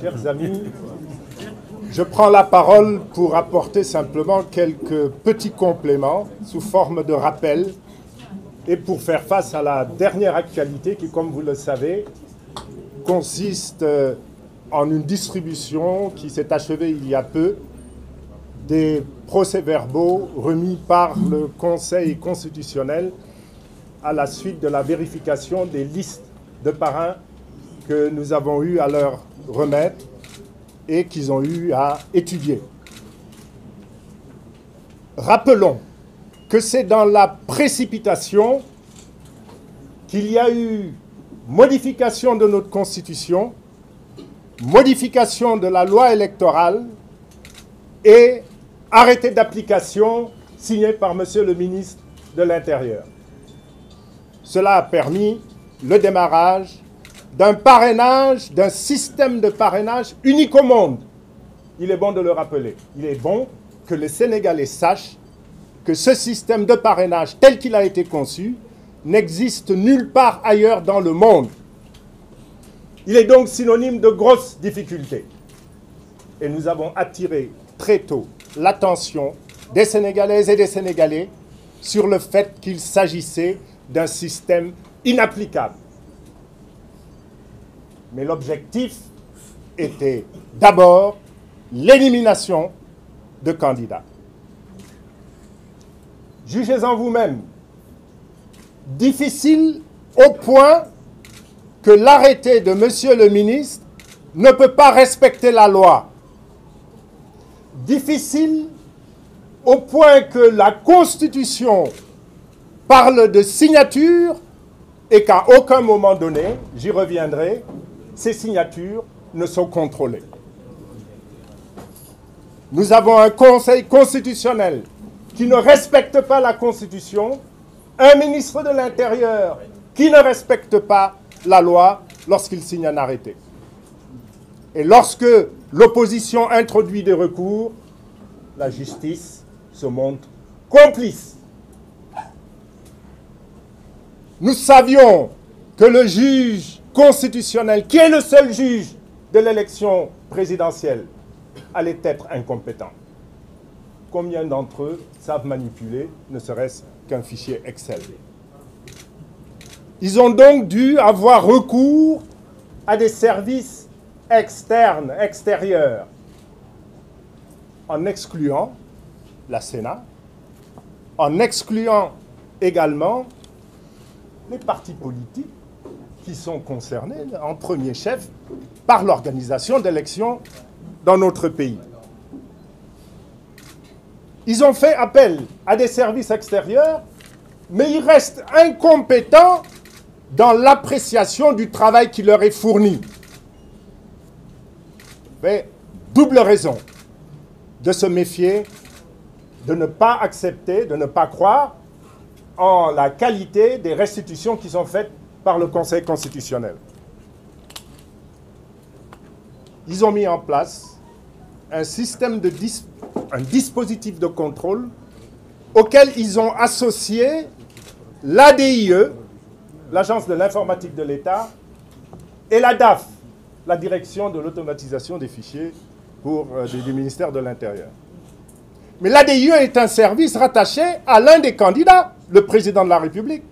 Chers amis, je prends la parole pour apporter simplement quelques petits compléments sous forme de rappel et pour faire face à la dernière actualité qui, comme vous le savez, consiste en une distribution qui s'est achevée il y a peu des procès-verbaux remis par le Conseil constitutionnel à la suite de la vérification des listes de parrains que nous avons eu à leur remettre et qu'ils ont eu à étudier. Rappelons que c'est dans la précipitation qu'il y a eu modification de notre Constitution, modification de la loi électorale et arrêté d'application signé par Monsieur le ministre de l'Intérieur. Cela a permis le démarrage d'un parrainage, d'un système de parrainage unique au monde. Il est bon de le rappeler. Il est bon que les Sénégalais sachent que ce système de parrainage tel qu'il a été conçu n'existe nulle part ailleurs dans le monde. Il est donc synonyme de grosses difficultés. Et nous avons attiré très tôt l'attention des Sénégalaises et des Sénégalais sur le fait qu'il s'agissait d'un système inapplicable. Mais l'objectif était d'abord l'élimination de candidats. Jugez-en vous-même. Difficile au point que l'arrêté de Monsieur le ministre ne peut pas respecter la loi. Difficile au point que la Constitution parle de signature et qu'à aucun moment donné, j'y reviendrai, ces signatures ne sont contrôlées. Nous avons un Conseil constitutionnel qui ne respecte pas la Constitution, un ministre de l'Intérieur qui ne respecte pas la loi lorsqu'il signe un arrêté. Et lorsque l'opposition introduit des recours, la justice se montre complice. Nous savions que le juge constitutionnel, qui est le seul juge de l'élection présidentielle, allait être incompétent. Combien d'entre eux savent manipuler, ne serait-ce qu'un fichier Excel? Ils ont donc dû avoir recours à des services externes, extérieurs, en excluant la Sénat, en excluant également les partis politiques qui sont concernés en premier chef par l'organisation d'élections dans notre pays. Ils ont fait appel à des services extérieurs, mais ils restent incompétents dans l'appréciation du travail qui leur est fourni. Mais double raison de se méfier, de ne pas accepter, de ne pas croire en la qualité des restitutions qui sont faites par le Conseil constitutionnel. Ils ont mis en place un système un dispositif de contrôle auquel ils ont associé l'ADIE, l'Agence de l'informatique de l'État, et la DAF, la Direction de l'automatisation des fichiers du ministère de l'Intérieur. Mais l'ADIE est un service rattaché à l'un des candidats, le président de la République.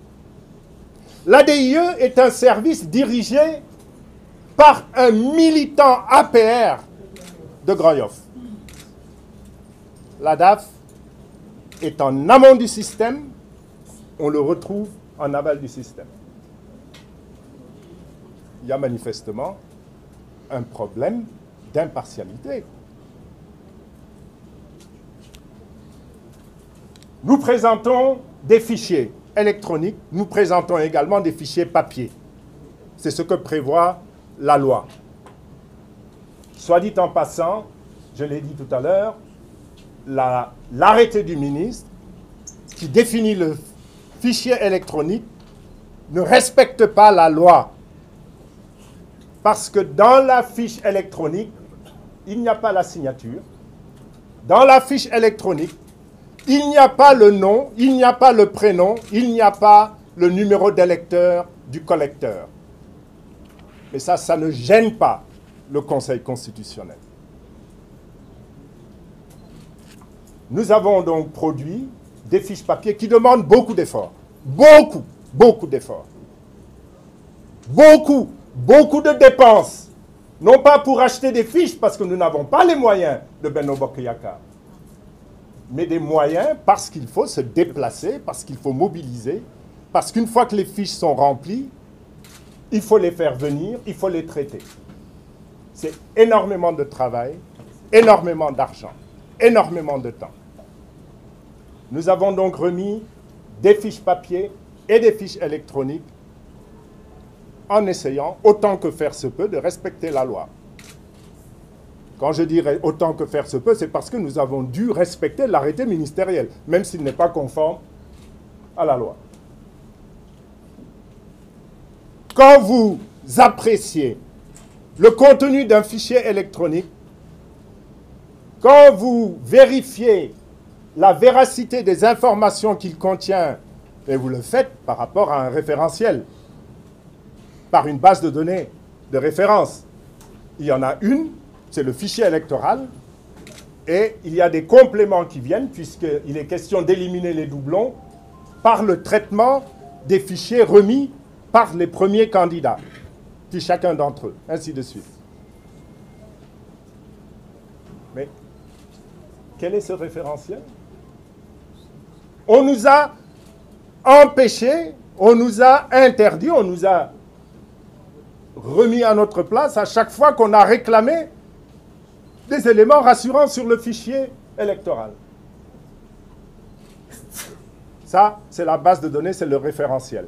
L'ADIE est un service dirigé par un militant APR de Grand-Yoff. La DAF est en amont du système, on le retrouve en aval du système. Il y a manifestement un problème d'impartialité. Nous présentons des fichiers électroniques, nous présentons également des fichiers papier. C'est ce que prévoit la loi. Soit dit en passant, je l'ai dit tout à l'heure, l'arrêté du ministre qui définit le fichier électronique ne respecte pas la loi. Parce que dans la fiche électronique, il n'y a pas la signature. Dans la fiche électronique, il n'y a pas le nom, il n'y a pas le prénom, il n'y a pas le numéro d'électeur du collecteur. Mais ça ne gêne pas le Conseil constitutionnel. Nous avons donc produit des fiches papier qui demandent beaucoup d'efforts. Beaucoup d'efforts. Beaucoup de dépenses. Non pas pour acheter des fiches, parce que nous n'avons pas les moyens de Benno Bokk Yakaar, mais des moyens parce qu'il faut se déplacer, parce qu'il faut mobiliser, parce qu'une fois que les fiches sont remplies, il faut les faire venir, il faut les traiter. C'est énormément de travail, énormément d'argent, énormément de temps. Nous avons donc remis des fiches papier et des fiches électroniques en essayant, autant que faire se peut, de respecter la loi. Quand je dirais autant que faire se peut, c'est parce que nous avons dû respecter l'arrêté ministériel, même s'il n'est pas conforme à la loi. Quand vous appréciez le contenu d'un fichier électronique, quand vous vérifiez la véracité des informations qu'il contient, et vous le faites par rapport à un référentiel, par une base de données de référence. Il y en a une, c'est le fichier électoral, et il y a des compléments qui viennent, puisqu'il est question d'éliminer les doublons, par le traitement des fichiers remis par les premiers candidats, puis chacun d'entre eux, ainsi de suite. Mais quel est ce référentiel? On nous a empêchés, on nous a interdit, on nous a remis à notre place à chaque fois qu'on a réclamé des éléments rassurants sur le fichier électoral. Ça, c'est la base de données, c'est le référentiel.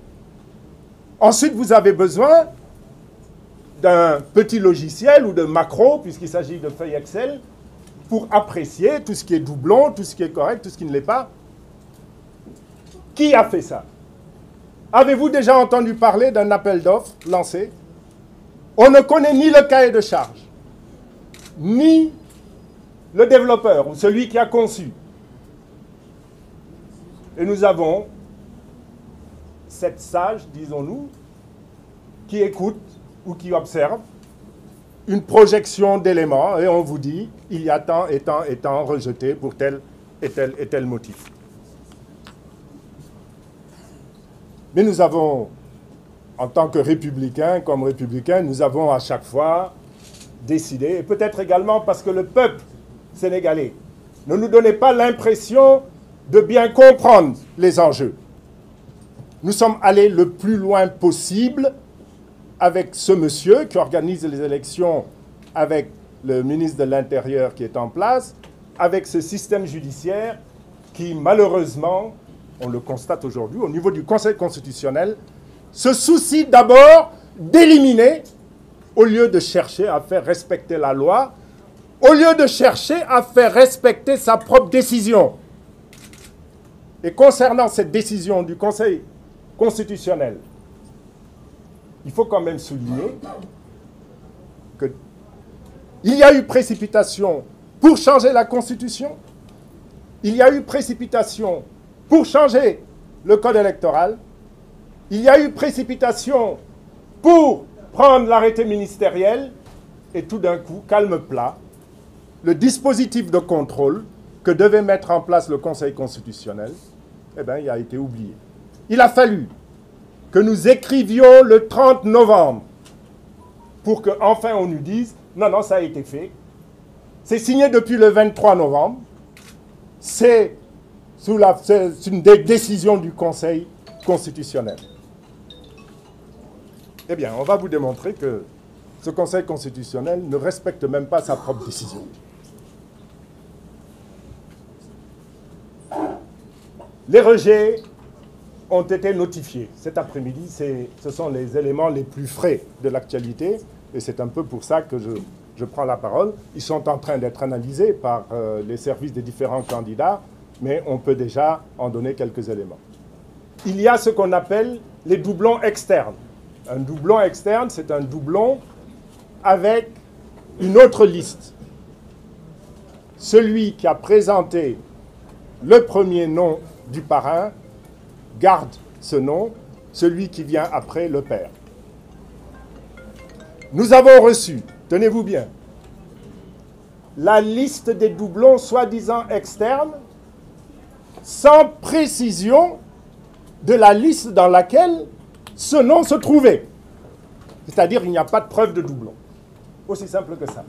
Ensuite, vous avez besoin d'un petit logiciel ou de macro, puisqu'il s'agit de feuilles Excel, pour apprécier tout ce qui est doublon, tout ce qui est correct, tout ce qui ne l'est pas. Qui a fait ça? Avez-vous déjà entendu parler d'un appel d'offres lancé? On ne connaît ni le cahier de charge, ni le développeur ou celui qui a conçu. Et nous avons 7 sages, disons-nous, qui écoutent ou qui observent une projection d'éléments et on vous dit il y a tant et tant et tant rejeté pour tel et tel motif. Mais nous avons, en tant que républicains, comme républicains, nous avons à chaque fois décidé, et peut-être également parce que le peuple sénégalais ne nous donnait pas l'impression de bien comprendre les enjeux. Nous sommes allés le plus loin possible avec ce monsieur qui organise les élections, avec le ministre de l'Intérieur qui est en place, avec ce système judiciaire qui, malheureusement, on le constate aujourd'hui, au niveau du Conseil constitutionnel, se soucie d'abord d'éliminer, au lieu de chercher à faire respecter la loi, au lieu de chercher à faire respecter sa propre décision. Et concernant cette décision du Conseil constitutionnel, il faut quand même souligner qu'il y a eu précipitation pour changer la Constitution, il y a eu précipitation pour changer le code électoral, il y a eu précipitation pour prendre l'arrêté ministériel, et tout d'un coup, calme plat, le dispositif de contrôle que devait mettre en place le Conseil constitutionnel, eh bien, il a été oublié. Il a fallu que nous écrivions le 30 novembre pour qu'enfin on nous dise « Non, non, ça a été fait. C'est signé depuis le 23 novembre. C'est une décision du Conseil constitutionnel. » Eh bien, on va vous démontrer que ce Conseil constitutionnel ne respecte même pas sa propre décision. Les rejets ont été notifiés. Cet après-midi, ce sont les éléments les plus frais de l'actualité, et c'est un peu pour ça que je prends la parole. Ils sont en train d'être analysés par les services des différents candidats, mais on peut déjà en donner quelques éléments. Il y a ce qu'on appelle les doublons externes. Un doublon externe, c'est un doublon avec une autre liste. Celui qui a présenté le premier nom du parrain garde ce nom, celui qui vient après le perd. Nous avons reçu, tenez-vous bien, la liste des doublons soi-disant externes sans précision de la liste dans laquelle ce nom se trouvait. C'est-à-dire qu'il n'y a pas de preuve de doublon. Aussi simple que ça.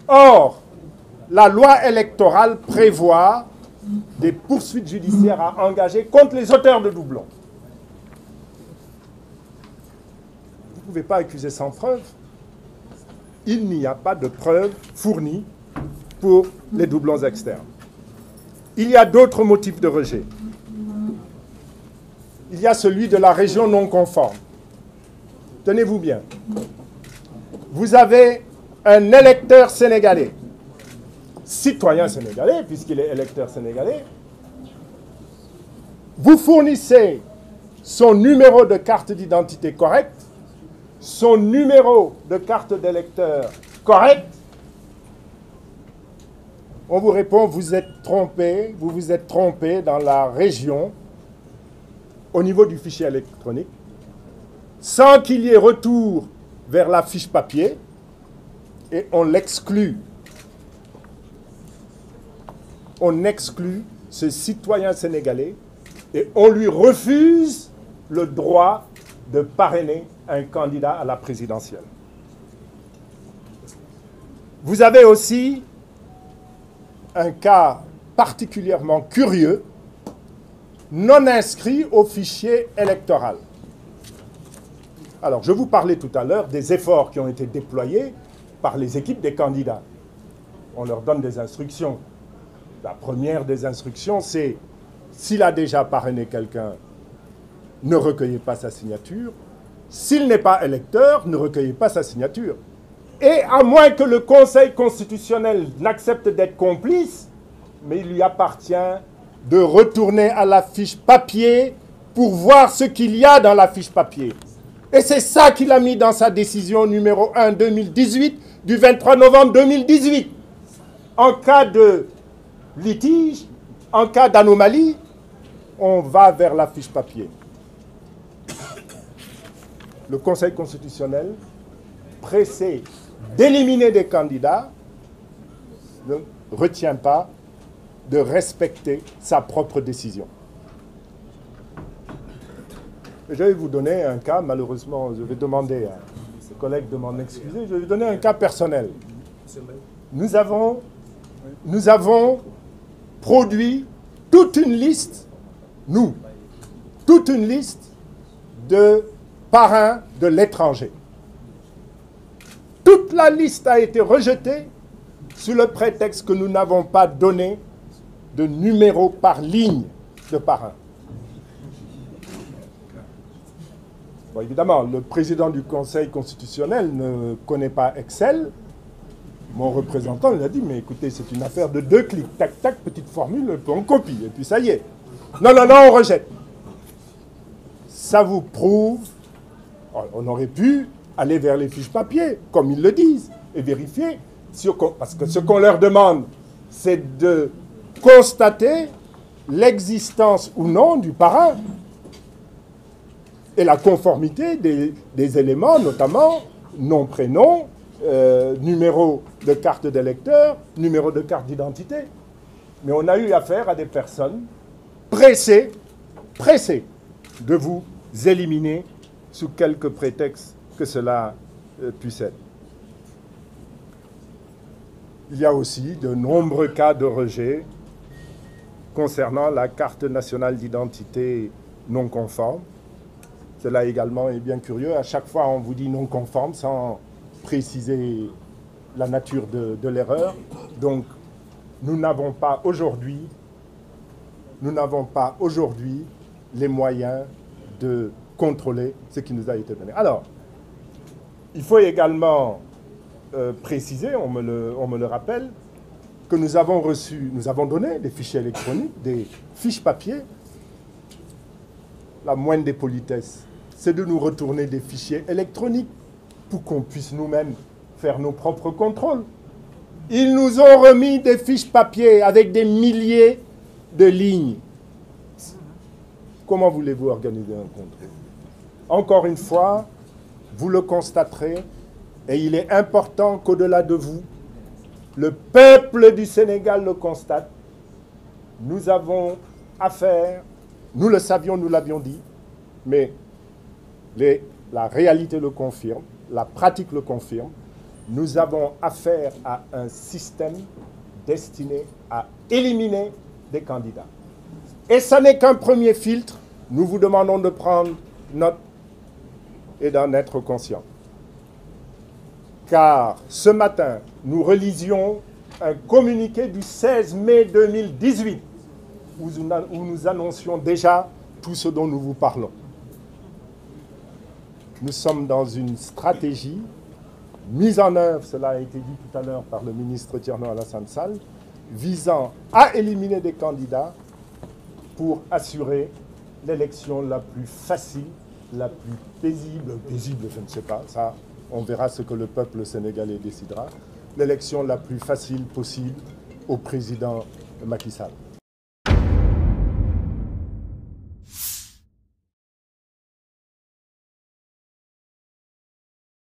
Or, la loi électorale prévoit des poursuites judiciaires à engager contre les auteurs de doublons. Vous ne pouvez pas accuser sans preuve. Il n'y a pas de preuve fournie pour les doublons externes. Il y a d'autres motifs de rejet. Il y a celui de la région non conforme. Tenez-vous bien. Vous avez un électeur sénégalais, citoyen sénégalais, puisqu'il est électeur sénégalais. Vous fournissez son numéro de carte d'identité correct, son numéro de carte d'électeur correct. On vous répond, vous êtes trompé, vous vous êtes trompé dans la région au niveau du fichier électronique, sans qu'il y ait retour vers la fiche papier, et on l'exclut. On exclut ce citoyen sénégalais et on lui refuse le droit de parrainer un candidat à la présidentielle. Vous avez aussi un cas particulièrement curieux, non inscrit au fichier électoral. Alors, je vous parlais tout à l'heure des efforts qui ont été déployés par les équipes des candidats. On leur donne des instructions. La première des instructions, c'est s'il a déjà parrainé quelqu'un, ne recueillez pas sa signature. S'il n'est pas électeur, ne recueillez pas sa signature. Et à moins que le Conseil constitutionnel n'accepte d'être complice, mais il lui appartient de retourner à la fiche papier pour voir ce qu'il y a dans la fiche papier. Et c'est ça qu'il a mis dans sa décision numéro 1/2018 du 23 novembre 2018. En cas de litige, en cas d'anomalie, on va vers la fiche papier. Le Conseil constitutionnel, pressé d'éliminer des candidats, ne retient pas de respecter sa propre décision. Je vais vous donner un cas, malheureusement, je vais demander à ses collègues de m'en excuser, je vais vous donner un cas personnel. Nous avons produit toute une liste, toute une liste de parrains de l'étranger. Toute la liste a été rejetée sous le prétexte que nous n'avons pas donné de numéro par ligne de parrain. Bon, évidemment, le président du Conseil constitutionnel ne connaît pas Excel. Mon représentant il a dit, mais écoutez, c'est une affaire de 2 clics. Tac, tac, petite formule, on copie, et puis ça y est. Non, non, non, on rejette. Ça vous prouve, on aurait pu aller vers les fiches papier, comme ils le disent, et vérifier, parce que ce qu'on leur demande, c'est de constater l'existence ou non du parrain et la conformité des éléments, notamment nom, prénom, numéro de carte d'électeur, numéro de carte d'identité. Mais on a eu affaire à des personnes pressées de vous éliminer sous quelque prétexte que cela puisse être. Il y a aussi de nombreux cas de rejet concernant la carte nationale d'identité non conforme. Cela également est bien curieux. À chaque fois, on vous dit non conforme sans préciser la nature de l'erreur. Donc, nous n'avons pas aujourd'hui les moyens de contrôler ce qui nous a été donné. Alors, il faut également préciser, on me le rappelle, que nous avons donné des fichiers électroniques, des fiches papier. La moindre des politesses, c'est de nous retourner des fichiers électroniques pour qu'on puisse nous-mêmes faire nos propres contrôles. Ils nous ont remis des fiches papier avec des milliers de lignes. Comment voulez-vous organiser un contrôle? Encore une fois, vous le constaterez, et il est important qu'au-delà de vous, le peuple du Sénégal le constate. Nous avons affaire, nous le savions, nous l'avions dit, mais la réalité le confirme, la pratique le confirme. Nous avons affaire à un système destiné à éliminer des candidats. Et ça n'est qu'un premier filtre. Nous vous demandons de prendre note et d'en être conscient. Car ce matin, nous relisions un communiqué du 16 mai 2018 où nous annoncions déjà tout ce dont nous vous parlons. Nous sommes dans une stratégie mise en œuvre, cela a été dit tout à l'heure par le ministre Thierno Alassane Sall, visant à éliminer des candidats pour assurer l'élection la plus facile, la plus paisible, je ne sais pas, ça, on verra ce que le peuple sénégalais décidera, l'élection la plus facile possible au président Macky Sall.